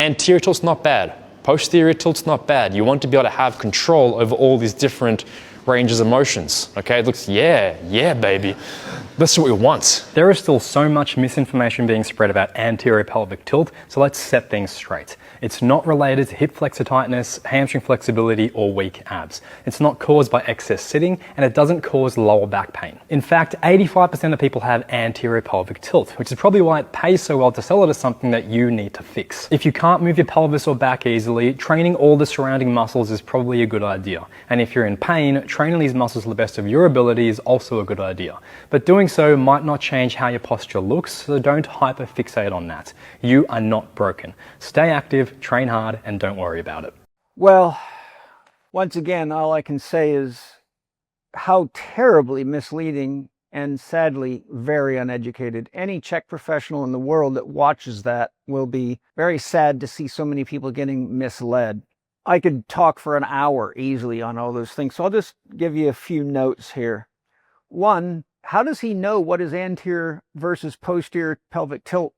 Anterior tilt's not bad. Posterior tilt's not bad. You want to be able to have control over all these different ranges of motions. Okay, it looks, yeah, baby. That's what we want. There is still so much misinformation being spread about anterior pelvic tilt, so let's set things straight. It's not related to hip flexor tightness, hamstring flexibility, or weak abs. It's not caused by excess sitting, and it doesn't cause lower back pain. In fact, 85% of people have anterior pelvic tilt, which is probably why it pays so well to sell it as something that you need to fix. If you can't move your pelvis or back easily, training all the surrounding muscles is probably a good idea. And if you're in pain, training these muscles to the best of your ability is also a good idea. But doing so might not change how your posture looks, so don't hyperfixate on that. You are not broken. Stay active, train hard, and don't worry about it. Well, once again, all I can say is how terribly misleading and sadly very uneducated. Any Chek professional in the world that watches that will be very sad to see so many people getting misled. I could talk for an hour easily on all those things, so I'll just give you a few notes here. One, how does he know what is anterior versus posterior pelvic tilt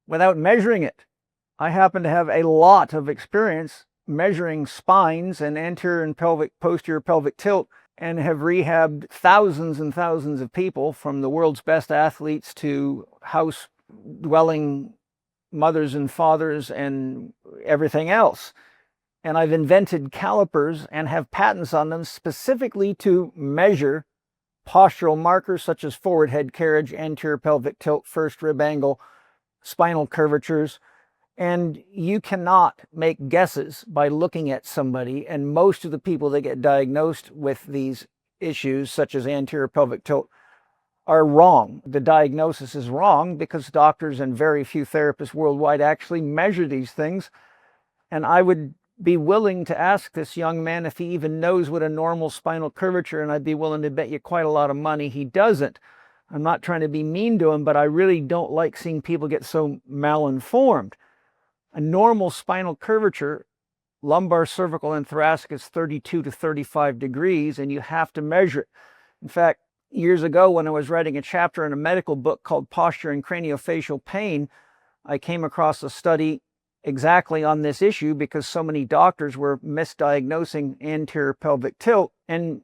without measuring it? I happen to have a lot of experience measuring spines and anterior and posterior pelvic tilt, and have rehabbed thousands and thousands of people, from the world's best athletes to house-dwelling mothers and fathers and everything else. And I've invented calipers and have patents on them specifically to measure postural markers such as forward head carriage, anterior pelvic tilt, first rib angle, spinal curvatures. And you cannot make guesses by looking at somebody, and most of the people that get diagnosed with these issues, such as anterior pelvic tilt, are wrong. The diagnosis is wrong because doctors and very few therapists worldwide actually measure these things. And I would be willing to ask this young man if he even knows what a normal spinal curvature, and I'd be willing to bet you quite a lot of money he doesn't. I'm not trying to be mean to him, but I really don't like seeing people get so malinformed. A normal spinal curvature, lumbar, cervical, and thoracic, is 32 to 35 degrees, and you have to measure it. In fact, years ago when I was writing a chapter in a medical book called Posture and Craniofacial Pain, I came across a study exactly on this issue because so many doctors were misdiagnosing anterior pelvic tilt. And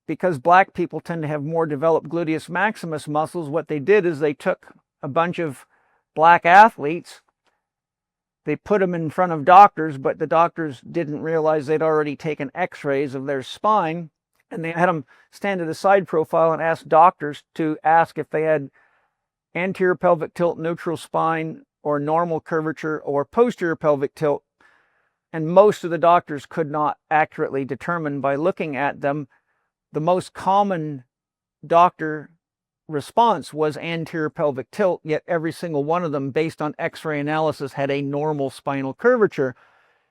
because black people tend to have more developed gluteus maximus muscles, what they did is they took a bunch of black athletes, they put them in front of doctors, but the doctors didn't realize they'd already taken x-rays of their spine, and they had them stand at a side profile and ask doctors to ask if they had anterior pelvic tilt, neutral spine, or normal curvature, or posterior pelvic tilt. And most of the doctors could not accurately determine by looking at them. The most common doctor response was anterior pelvic tilt, yet every single one of them, based on x-ray analysis, had a normal spinal curvature.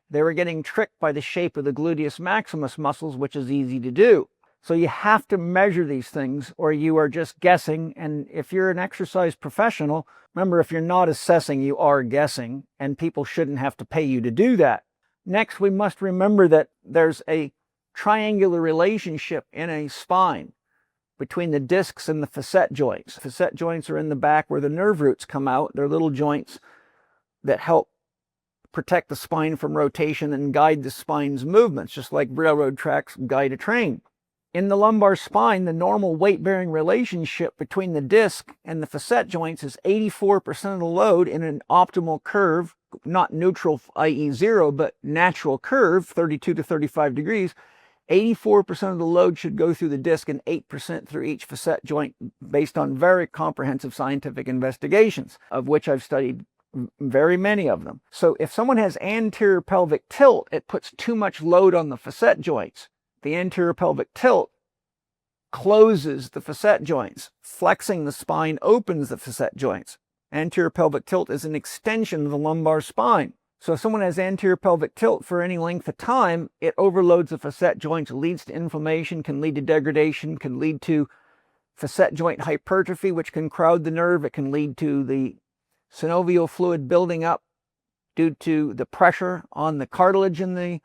They were getting tricked by the shape of the gluteus maximus muscles, which is easy to do. So you have to measure these things or you are just guessing. And if you're an exercise professional, remember, if you're not assessing, you are guessing, and people shouldn't have to pay you to do that. Next, we must remember that there's a triangular relationship in a spine between the discs and the facet joints. Facet joints are in the back where the nerve roots come out. They're little joints that help protect the spine from rotation and guide the spine's movements, just like railroad tracks guide a train. In the lumbar spine, the normal weight-bearing relationship between the disc and the facet joints is 84% of the load in an optimal curve, not neutral, i.e. zero, but natural curve, 32 to 35 degrees. 84% of the load should go through the disc and 8% through each facet joint, based on very comprehensive scientific investigations, of which I've studied very many of them. So if someone has anterior pelvic tilt, it puts too much load on the facet joints. The anterior pelvic tilt closes the facet joints. Flexing the spine opens the facet joints. Anterior pelvic tilt is an extension of the lumbar spine. So if someone has anterior pelvic tilt for any length of time, it overloads the facet joints, leads to inflammation, can lead to degradation, can lead to facet joint hypertrophy, which can crowd the nerve. It can lead to the synovial fluid building up due to the pressure on the cartilage in the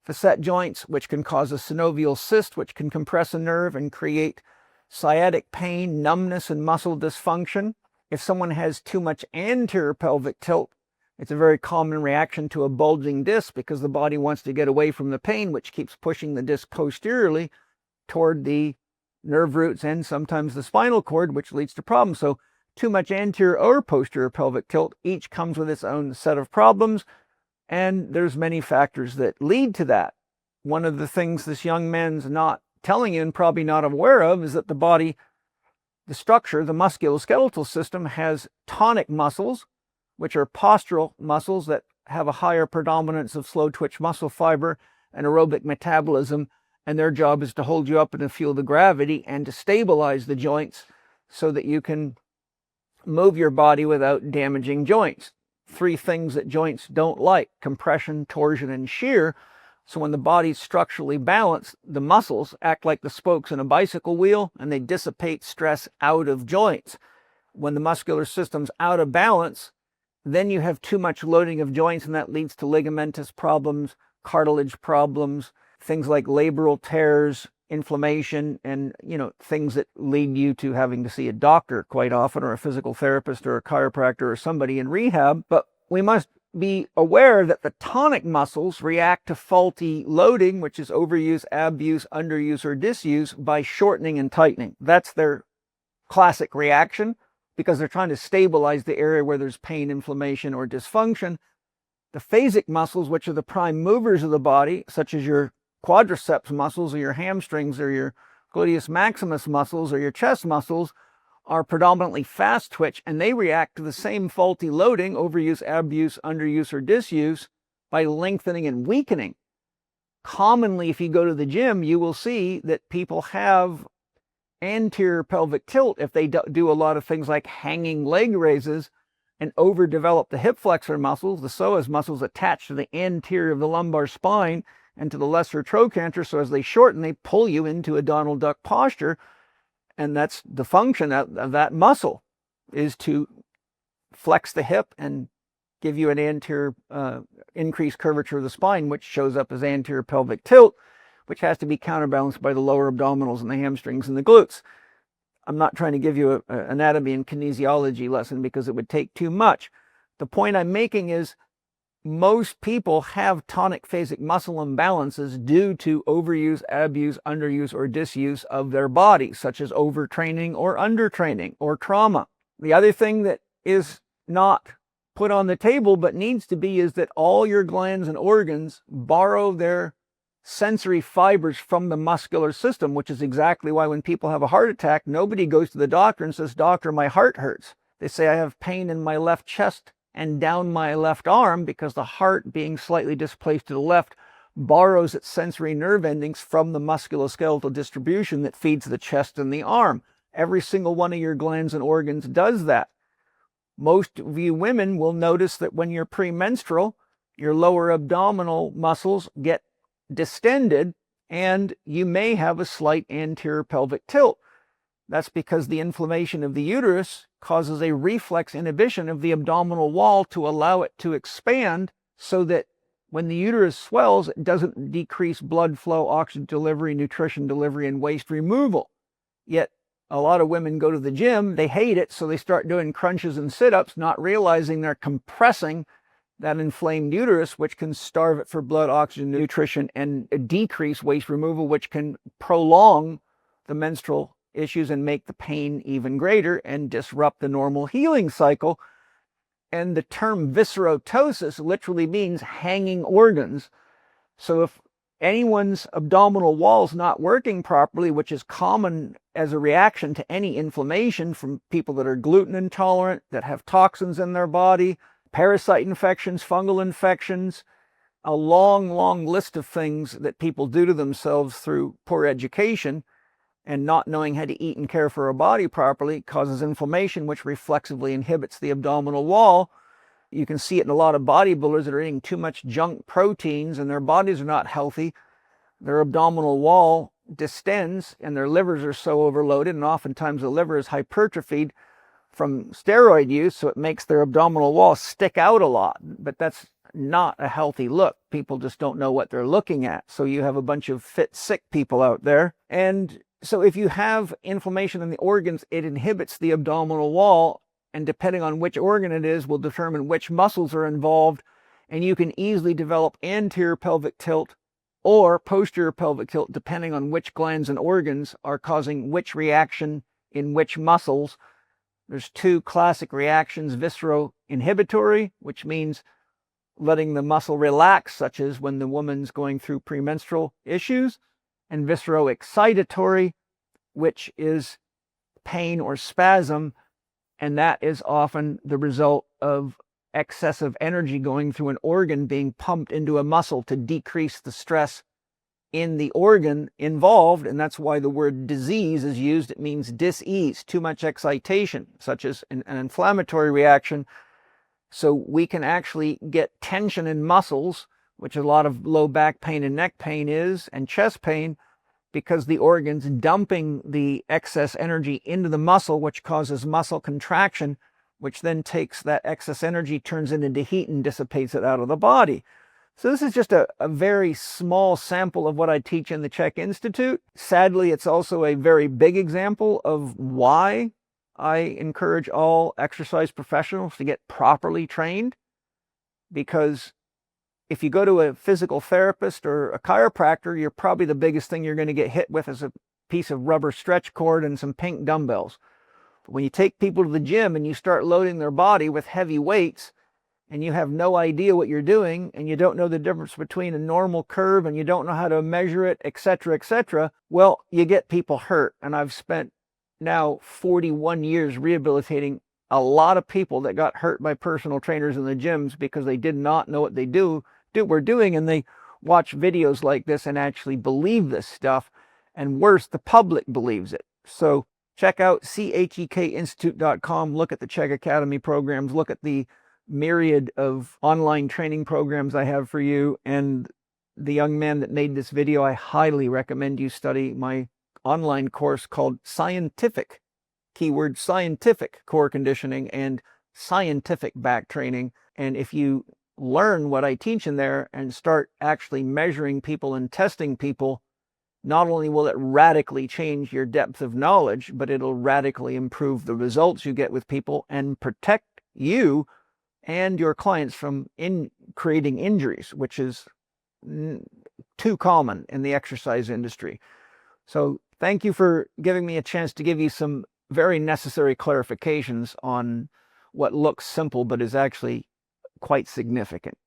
facet joints, which can cause a synovial cyst, which can compress a nerve and create sciatic pain, numbness, and muscle dysfunction. If someone has too much anterior pelvic tilt, It's a very common reaction to a bulging disc because the body wants to get away from the pain, which keeps pushing the disc posteriorly toward the nerve roots and sometimes the spinal cord, which leads to problems. So too much anterior or posterior pelvic tilt, each comes with its own set of problems, and there's many factors that lead to that. One of the things this young man's not telling you and probably not aware of is that the body, the structure, the musculoskeletal system has tonic muscles, which are postural muscles that have a higher predominance of slow twitch muscle fiber and aerobic metabolism, and their job is to hold you up in the field of gravity and to stabilize the joints so that you can move your body without damaging joints. 3 things that joints don't like: compression, torsion, and shear. So when the body's structurally balanced, the muscles act like the spokes in a bicycle wheel and they dissipate stress out of joints. When the muscular system's out of balance, then you have too much loading of joints, and that leads to ligamentous problems, cartilage problems, things like labral tears, inflammation, and things that lead you to having to see a doctor quite often, or a physical therapist, or a chiropractor, or somebody in rehab. But we must be aware that the tonic muscles react to faulty loading, which is overuse, abuse, underuse, or disuse, by shortening and tightening. That's their classic reaction, because they're trying to stabilize the area where there's pain, inflammation, or dysfunction. The phasic muscles, which are the prime movers of the body, such as your quadriceps muscles or your hamstrings or your gluteus maximus muscles or your chest muscles, are predominantly fast twitch, and they react to the same faulty loading, overuse, abuse, underuse, or disuse, by lengthening and weakening. Commonly, if you go to the gym, you will see that people have anterior pelvic tilt if they do a lot of things like hanging leg raises and overdevelop the hip flexor muscles, the psoas muscles attached to the anterior of the lumbar spine and to the lesser trochanter. So as they shorten, they pull you into a Donald Duck posture. And that's the function of that muscle, is to flex the hip and give you an anterior increased curvature of the spine, which shows up as anterior pelvic tilt, which has to be counterbalanced by the lower abdominals and the hamstrings and the glutes. I'm not trying to give you an anatomy and kinesiology lesson because it would take too much. The point I'm making is most people have tonic phasic muscle imbalances due to overuse, abuse, underuse, or disuse of their body, such as overtraining or undertraining or trauma. The other thing that is not put on the table but needs to be is that all your glands and organs borrow their sensory fibers from the muscular system, which is exactly why when people have a heart attack, nobody goes to the doctor and says, "Doctor, my heart hurts." They say, "I have pain in my left chest and down my left arm," because the heart, being slightly displaced to the left, borrows its sensory nerve endings from the musculoskeletal distribution that feeds the chest and the arm. Every single one of your glands and organs does that. Most of you women will notice that when you're premenstrual, your lower abdominal muscles get distended and you may have a slight anterior pelvic tilt. That's because the inflammation of the uterus causes a reflex inhibition of the abdominal wall to allow it to expand, so that when the uterus swells, it doesn't decrease blood flow, oxygen delivery, nutrition delivery, and waste removal. Yet a lot of women go to the gym, they hate it, so they start doing crunches and sit-ups, not realizing they're compressing that inflamed uterus, which can starve it for blood, oxygen, nutrition, and decrease waste removal, which can prolong the menstrual issues and make the pain even greater and disrupt the normal healing cycle. And the term viscerotosis literally means hanging organs. So if anyone's abdominal wall is not working properly, which is common as a reaction to any inflammation from people that are gluten intolerant, that have toxins in their body, parasite infections, fungal infections, a long, long list of things that people do to themselves through poor education and not knowing how to eat and care for a body properly, causes inflammation, which reflexively inhibits the abdominal wall. You can see it in a lot of bodybuilders that are eating too much junk proteins and their bodies are not healthy. Their abdominal wall distends and their livers are so overloaded, and oftentimes the liver is hypertrophied from steroid use, so it makes their abdominal wall stick out a lot. But that's not a healthy look. People just don't know what they're looking at. So you have a bunch of fit, sick people out there. And so if you have inflammation in the organs, it inhibits the abdominal wall, and depending on which organ it is will determine which muscles are involved, and you can easily develop anterior pelvic tilt or posterior pelvic tilt depending on which glands and organs are causing which reaction in which muscles. There's two classic reactions: viscero-inhibitory, which means letting the muscle relax, such as when the woman's going through premenstrual issues, and viscero-excitatory, which is pain or spasm, and that is often the result of excessive energy going through an organ being pumped into a muscle to decrease the stress in the organ involved, and that's why the word disease is used. It means dis-ease, too much excitation, such as an inflammatory reaction. So we can actually get tension in muscles, which a lot of low back pain and neck pain is, and chest pain, because the organ's dumping the excess energy into the muscle, which causes muscle contraction, which then takes that excess energy, turns it into heat, and dissipates it out of the body. So this is just a very small sample of what I teach in the Chek Institute. Sadly, it's also a very big example of why I encourage all exercise professionals to get properly trained. Because if you go to a physical therapist or a chiropractor, you're probably the biggest thing you're going to get hit with is a piece of rubber stretch cord and some pink dumbbells. But when you take people to the gym and you start loading their body with heavy weights, and you have no idea what you're doing, and you don't know the difference between a normal curve, and you don't know how to measure it, etc., well, you get people hurt. And I've spent now 41 years rehabilitating a lot of people that got hurt by personal trainers in the gyms because they did not know what they were doing, and they watch videos like this and actually believe this stuff, and worse, the public believes it. So check out chekinstitute.com, look at the Chek Academy programs, look at the myriad of online training programs I have for you. And the young man that made this video, I highly recommend you study my online course called Scientific, keyword scientific core conditioning and scientific back training. And if you learn what I teach in there and start actually measuring people and testing people, not only will it radically change your depth of knowledge, but it'll radically improve the results you get with people and protect you and your clients from creating injuries, which is too common in the exercise industry. So thank you for giving me a chance to give you some very necessary clarifications on what looks simple but is actually quite significant.